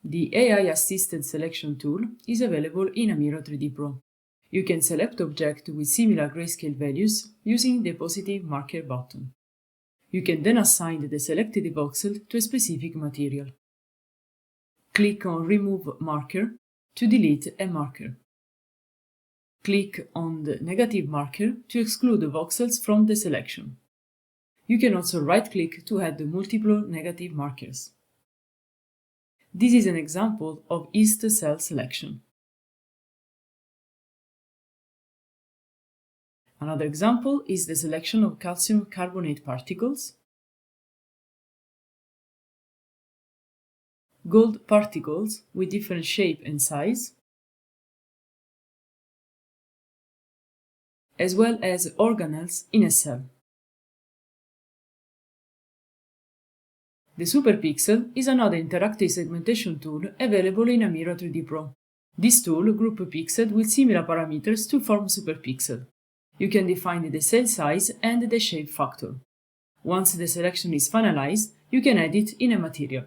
The AI-assisted selection tool is available in Amira-3D Pro. You can select objects with similar grayscale values using the positive marker button. You can then assign the selected voxel to a specific material. Click on Remove Marker to delete a marker. Click on the negative marker to exclude the voxels from the selection. You can also right-click to add multiple negative markers. This is an example of Assisted cell selection. Another example is the selection of calcium carbonate particles, gold particles with different shape and size, as well as organelles in a cell. The Superpixel is another interactive segmentation tool available in Amira-3D Pro. This tool groups pixels with similar parameters to form superpixel. You can define the cell size and the shape factor. Once the selection is finalized, you can edit in a material.